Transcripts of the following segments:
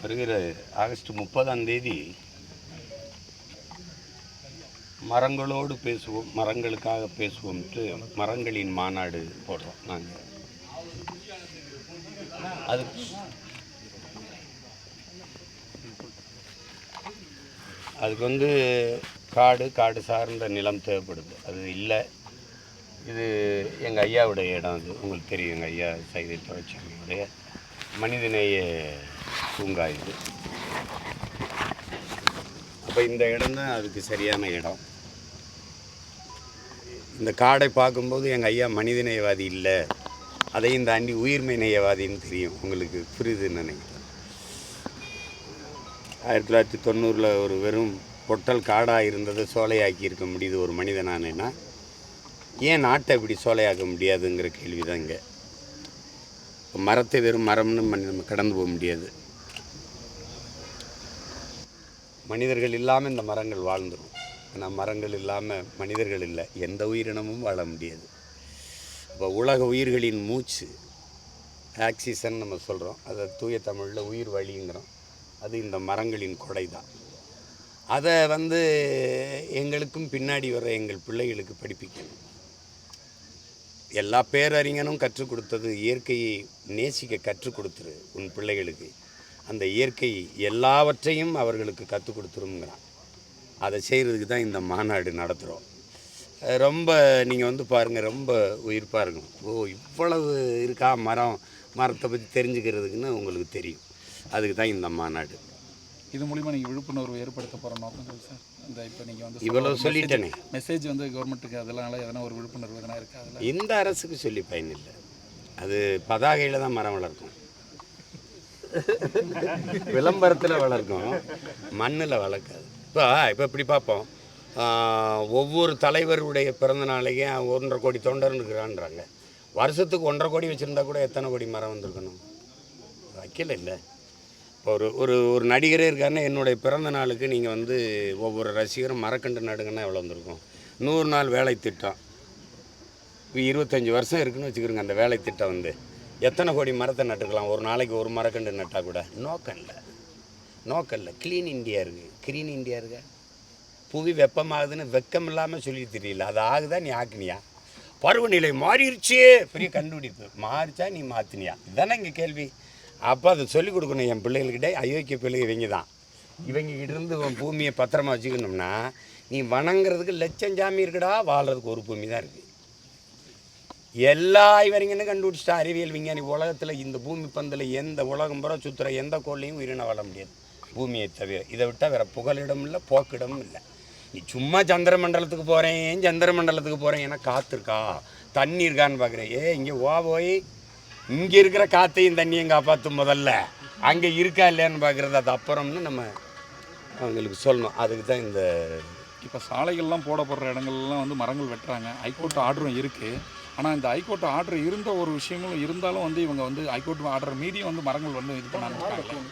வருகிற ஆகஸ்ட் 30 மரங்களோடு பேசுவோம், மரங்களுக்காக பேசுவோம்ட்டு மரங்களின் மாநாடு போடுறோம் நாங்கள். அதுக்கு வந்து காடு சார்ந்த நிலம் தேவைப்படுது. அது இல்லை. இது எங்கள் ஐயாவுடைய இடம். அது உங்களுக்கு தெரியும், எங்கள் ஐயா சைதை தொழிற்சாலையுடைய மனிதநேய பூங்கா இது. அப்போ இந்த இடம்தான் அதுக்கு சரியான இடம். இந்த காடை பார்க்கும்போது எங்கள் ஐயா மனிதநேயவாதி இல்லை, அதையும் தாண்டி உயிர்மை நேயவாதின்னு தெரியும். உங்களுக்கு புரியுதுன்னு நினைக்கிறேன். 1990 ஒரு வெறும் பொட்டல் காடாக இருந்ததை சோலையாக்கி இருக்க முடியுது ஒரு மனிதனானேன்னா, ஏன் நாட்டை இப்படி சோலையாக்க முடியாதுங்கிற கேள்வி தான் இங்கே. மரத்தை வெறும் மரம்னு நம்ம கடந்து போக முடியாது. மனிதர்கள் இல்லாமல் இந்த மரங்கள் வாழ்ந்துடும். ஆனால் மரங்கள் இல்லாமல் மனிதர்கள் இல்லை, எந்த உயிரினமும் வாழ முடியாது. இப்போ உலக உயிர்களின் மூச்சு ஆக்சிஜன் நம்ம சொல்கிறோம், அதை தூய தமிழில் உயிர் வழிங்கிறோம். அது இந்த மரங்களின் கொடை தான். அதை எங்களுக்கும் பின்னாடி வர எங்கள் பிள்ளைகளுக்கு படிப்பிக்கணும். எல்லா பேரறிஞனும் கற்றுக் கொடுத்தது இயற்கையை நேசிக்க கற்றுக் கொடுத்துரு உன் பிள்ளைகளுக்கு. அந்த இயற்கை எல்லாவற்றையும் அவர்களுக்கு கற்றுக் கொடுத்துருங்கிறான். அதை செய்கிறதுக்கு தான் இந்த மாநாடு நடத்துகிறோம். ரொம்ப நீங்கள் பாருங்கள், ரொம்ப உயிர்ப்பாக இருக்கும். இவ்வளவு இருக்கா மரத்தை பற்றி தெரிஞ்சுக்கிறதுக்குன்னு உங்களுக்கு தெரியும். அதுக்கு தான் இந்த மாநாடு. இது மூலிமா நீங்கள் விழிப்புணர்வு ஏற்படுத்த போகிற நோக்கங்கள் சார். இந்த இப்போ நீங்கள் இவ்வளோ சொல்லிட்டேனே, மெசேஜ் கவர்மெண்ட்டுக்கு அதெல்லாம் எதனா ஒரு விழிப்புணர்வு எதனா இருக்குது? அதில் இந்த அரசுக்கு சொல்லி பயனில்லை. அது பதாகையில் தான் மரம் வளர்க்கும், விளம்பரத்தில் வளர்க்கும், மண்ணில் வளர்க்காது. இப்போ இப்படி பார்ப்போம், ஒவ்வொரு தலைவருடைய பிறந்த நாளைக்கும் 1.5 கோடி தொண்டர்னு இருக்கிறான்றாங்க. வருஷத்துக்கு 1.5 கோடி வச்சுருந்தா கூட எத்தனை கோடி மரம் வந்திருக்கணும்? வைக்கல இல்லை. இப்போ ஒரு நடிகரே இருக்காருன்னா, என்னுடைய பிறந்த நாளுக்கு நீங்கள் ஒவ்வொரு ரசிகரும் மரக்கன்று நடுங்கன்னா எவ்வளோ வந்திருக்கும்? 100 நாள் வேலை திட்டம், இப்போ 25 வருஷம் இருக்குதுன்னு வச்சுக்கிறோங்க. அந்த வேலை திட்டம் எத்தனை கோடி மரத்தை நட்டுக்கலாம்? ஒரு நாளைக்கு ஒரு மரக்கன்று நட்டால் கூட நோக்கம் இல்லை. க்ளீன் இந்தியா இருக்குது, க்ரீன் இந்தியா இருக்கா? புவி வெப்பமாகுதுன்னு வெக்கம் இல்லாமல் சொல்லி தெரியல. அது ஆகுதா? நீ ஆக்குனியா? பருவநிலை மாறிடுச்சு, பெரிய கண்டுபிடிப்பு. மாறிச்சா நீ மாற்றினியா? இதுதானே இங்கே கேள்வி. அப்போ அதை சொல்லிக் கொடுக்கணும் என் பிள்ளைகள்கிட்ட. அயோக்கிய பிள்ளைங்க இவங்க தான். இவங்ககிட்டேருந்து பூமியை பத்திரமா வச்சுக்கணும்னா, நீ வணங்குறதுக்கு லட்சம் சாமி இருக்குடா, வாழ்கிறதுக்கு ஒரு பூமி தான் இருக்குது. எல்லா இவரிங்கன்னு கண்டுபிடிச்சிட்டா அறிவியல் விஞ்ஞானி. உலகத்தில் இந்த பூமி பந்தில் எந்த உலகம் புற சுற்றுற எந்த கோள்லையும் உயிரினம் வாழ முடியாது பூமியை தவிர. இதை விட்டால் வேறு புகலிடம் இல்லை, போக்கிடமும் இல்லை. நீ சும்மா சந்திர மண்டலத்துக்கு போகிறேன் ஏன்னா காற்று இருக்கா, தண்ணி இருக்கான்னு பார்க்குறேன். இங்கே போய் இங்கே இருக்கிற காற்றையும் தண்ணியும் காப்பாற்றும். முதல்ல அங்கே இருக்கா இல்லையான்னு பார்க்குறது, அது அப்புறம்னு நம்ம அவங்களுக்கு சொல்லணும். அதுக்கு தான் இந்த இப்போ சாலைகள்லாம் போடப்படுற இடங்கள்லாம் மரங்கள் வெட்டுறாங்க. ஹைகோர்ட் ஆர்டரும் இருக்குது. ஆனால் இந்த ஹைகோர்ட் ஆர்டர் இருந்த ஒரு விஷயங்களும் இருந்தாலும் இவங்க ஹைகோர்ட் ஆர்டர் மீறியும் மரங்கள் இது பண்ண ஆரம்பிச்சிட்டாங்க.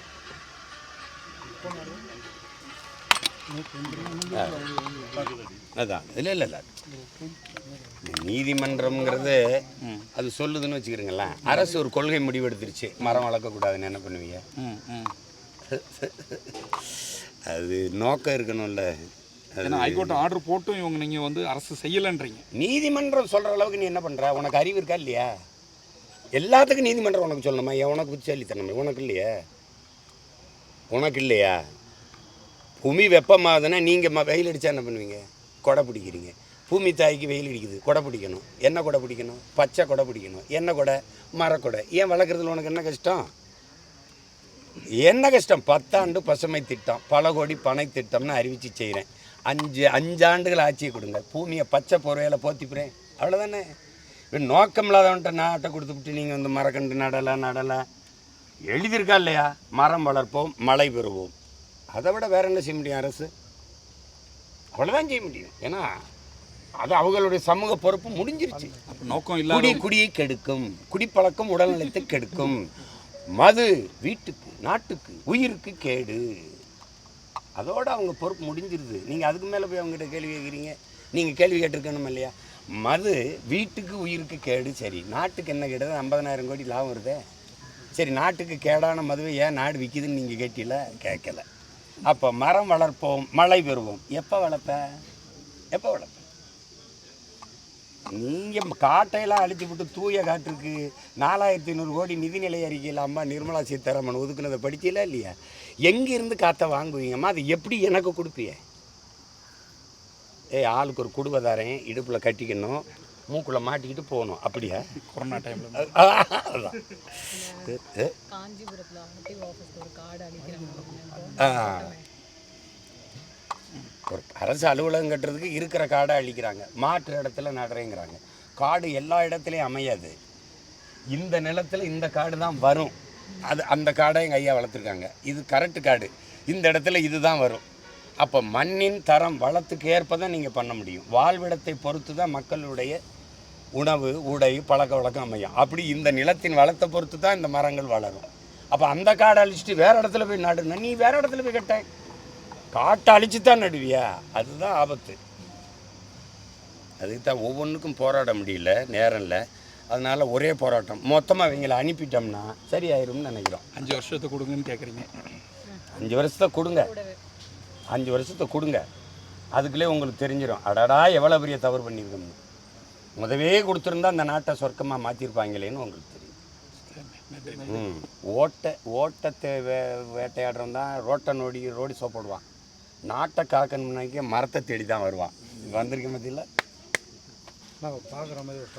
அதான் இல்லை நீதிமன்றம்ங்கிறது அது சொல்லுதுன்னு வச்சுக்கிறீங்களேன். அரசு ஒரு கொள்கை முடிவு எடுத்துருச்சு, மரம் வளர்க்கக்கூடாதுன்னு. என்ன பண்ணுவீங்க? அது நோக்கம் இருக்கணும்ல. ஹைகோர்ட் ஆர்டர் போட்டும் நீங்கள் அரசு செய்யலைன்றீங்க. நீதிமன்றம் சொல்கிற அளவுக்கு நீ என்ன பண்ணுற? உனக்கு அறிவு இருக்கா இல்லையா? எல்லாத்துக்கும் நீதிமன்றம் உனக்கு சொல்லணுமா? உனக்கு புத்திசாலித்தனமே உனக்கு இல்லையா? பூமி வெப்பமாகுதுன்னா நீங்கள் வெயில் அடித்தா என்ன பண்ணுவீங்க? கொடை பிடிக்கிறீங்க. பூமி தாய்க்கு வெயில் அடிக்குது, கொடை பிடிக்கணும். என்ன கொடை பிடிக்கணும்? பச்சை கொடை பிடிக்கணும். என்ன கொடை? மரக்கொடை. ஏன் வளர்க்குறதுல உனக்கு என்ன கஷ்டம்? 10 ஆண்டு பசுமை திட்டம், பல கோடி பனை திட்டம்னு அறிவித்து செய்கிறேன். 5 ஆண்டுகள் ஆட்சியை கொடுங்க, பூமியை பச்சை பொறையில் போத்திப்புறேன். அவ்வளோதானே. நோக்கம் இல்லாதவன்ட்ட நாட்டை கொடுத்துவிட்டு நீங்கள் மரக்கன்று நடலை எழுதியிருக்கா இல்லையா? மரம் வளர்ப்போம், மழை பெறுவோம். அதை விட வேறு என்ன செய்ய முடியும் அரசு? அவ்வளோதான் செய்ய முடியும். ஏன்னா அது அவங்களுடைய சமூக பொறுப்பு முடிஞ்சிருச்சு. நோக்கம் இல்லை. குடியை கெடுக்கும், குடிப்பழக்கம் உடல்நலத்தை கெடுக்கும், மது வீட்டுக்கு நாட்டுக்கு உயிருக்கு கேடு. அதோடு அவங்க பொறுப்பு முடிஞ்சிருது. நீங்கள் அதுக்கு மேலே போய் அவங்ககிட்ட கேள்வி கேட்குறீங்க. நீங்கள் கேள்வி கேட்டிருக்கணும் இல்லையா? மது வீட்டுக்கு உயிருக்கு கேடு, சரி, நாட்டுக்கு என்ன கேட்டது? 50,000 கோடி லாபம் வருதே. சரி, நாட்டுக்கு கேடான மதுவை ஏன் நாடு விற்கிதுன்னு நீங்கள் கேட்டீங்களா? கேட்கல. அப்போ மரம் வளர்ப்போம், மழை பெறுவோம். எப்போ வளர்ப்ப? நீங்கள் காட்டையெல்லாம் அழிச்சு விட்டு தூய காற்றுக்கு 4500 கோடி நிதிநிலை அறிக்கையில் அம்மா நிர்மலா சீதாராமன் ஒதுக்குனதை படிச்சீங்களா இல்லையா? எங்கேருந்து காற்றை வாங்குவீங்கம்மா? அது எப்படி எனக்கு கொடுப்பிய? ஆளுக்கு ஒரு குடுவை தரேன், இடுப்பில் கட்டிக்கணும், மூக்குள்ள மாட்டிக்கிட்டு போகணும். அப்படியா? கொரோனா டைமில் அதான். காஞ்சிபுரத்தில் ஆர்டிஓ ஆஃபீஸ்க்கு ஒரு கார்டு அளிக்கிறாங்க. ஒரு அரசு அலுவலகம் கட்டுறதுக்கு இருக்கிற காடை அழிக்கிறாங்க, மாற்று இடத்துல நடுறேங்கிறாங்க. காடு எல்லா இடத்துலையும் அமையாது. இந்த நிலத்தில் இந்த காடு தான் வரும். அந்த காடை எங்கள் ஐயா வளர்த்துருக்காங்க. இது கரெக்டு காடு, இந்த இடத்துல இதுதான் வரும். அப்போ மண்ணின் தரம் வளத்துக்கு ஏற்ப தான் நீங்கள் பண்ண முடியும். வாழ்விடத்தை பொறுத்து தான் மக்களுடைய உணவு, உடை, பழக்க வழக்கம் அமையும். அப்படி இந்த நிலத்தின் வளத்தை பொறுத்து தான் இந்த மரங்கள் வளரும். அப்போ அந்த காடை அழிச்சிட்டு வேறு இடத்துல போய் நடுனா, நீ வேறு இடத்துல போய் கட்ட, காட்டை அழிச்சு தான் நடுவியா? அதுதான் ஆபத்து. அதுக்கு தான் ஒவ்வொன்றுக்கும் போராட முடியல, நேரம் இல்லை. அதனால் ஒரே போராட்டம், மொத்தமாக இவங்களை அனுப்பிட்டோம்னா சரியாயிரும்னு நினைக்கிறோம். 5 வருஷத்தை கொடுங்கன்னு கேட்குறீங்க. 5 வருஷத்தை கொடுங்க, 5 வருஷத்தை கொடுங்க. அதுக்குள்ளே உங்களுக்கு தெரிஞ்சிடும், அடடா எவ்வளோ பெரிய தவறு பண்ணியிருக்கோம்னு. முதவே கொடுத்துருந்தா அந்த நாட்டை சொர்க்கமாக மாற்றிருப்பாங்களேன்னு உங்களுக்கு தெரியும். ஓட்டத்தை வேட்டையாடுறோம் தான் ரோடி சோப்பிடுவான். நாட்டை காக்கணும்னாக்க மரத்தை தேடி தான் வருவான். வந்திருக்க மத்தியில் பார்க்குற மாதிரி ஒரு